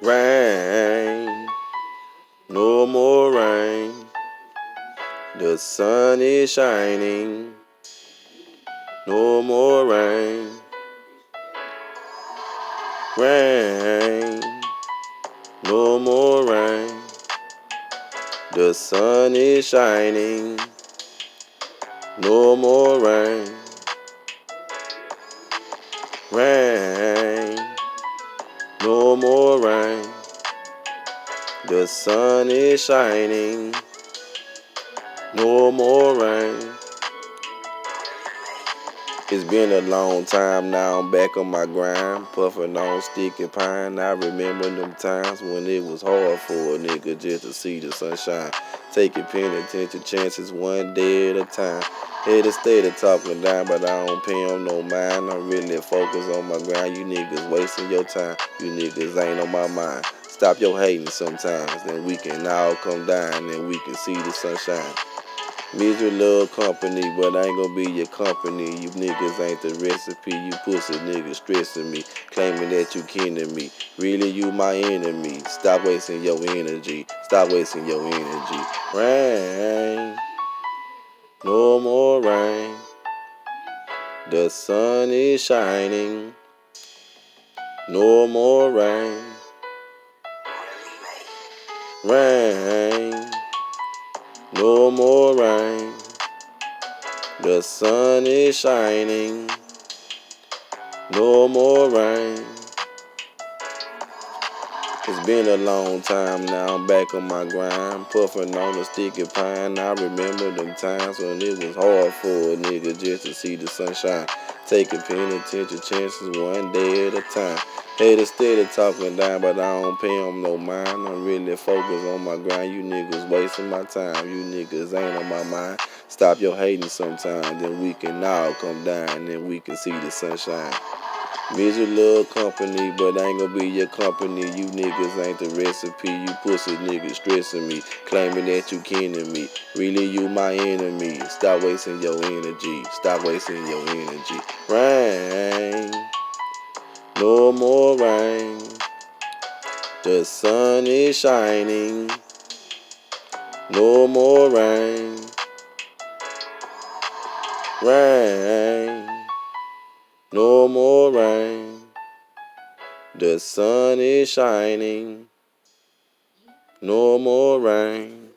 Rain, no more rain. The sun is shining. No more rain. Rain, no more rain. The sun is shining. No more rain. Rain, no more rain. The sun is shining. No more rain. It's been a long time now, I'm back on my grind, puffing on sticky pine. I remember them times when it was hard for a nigga just to see the sunshine. Taking penitentiary chances one day at a time. Haters steady talking down, but I don't pay them no mind. I'm really focused on my grind. You niggas wasting your time. You niggas ain't on my mind. Stop your hating sometimes, then we can all come down and we can see the sunshine. Misery love company, but I ain't gonna be your company. You niggas ain't the recipe. You pussy niggas stressing me, claiming that you kin to me. Really, you my enemy. Stop wasting your energy. Stop wasting your energy. Rain, no more rain. The sun is shining. No more rain. Rain, no more rain. The sun is shining. No more rain. It's been a long time now, I'm back on my grind, puffing on a sticky pine. I remember them times when it was hard for a nigga just to see the sunshine. Taking penitentiary chances one day at a time. Haters steady talking down, but I don't pay them no mind. I'm really focused on my grind. You niggas wasting my time. You niggas ain't on my mind. Stop your hating sometime, then we can all come down and we can see the sunshine. Misery love company, but I ain't gonna be your company. You niggas ain't the recipe. You pussy niggas stressing me, claiming that you kin to me. Really, you my enemy. Stop wasting your energy. Stop wasting your energy. Rain, no more rain. The sun is shining. No more rain. Rain, no more rain. The sun is shining. No more rain.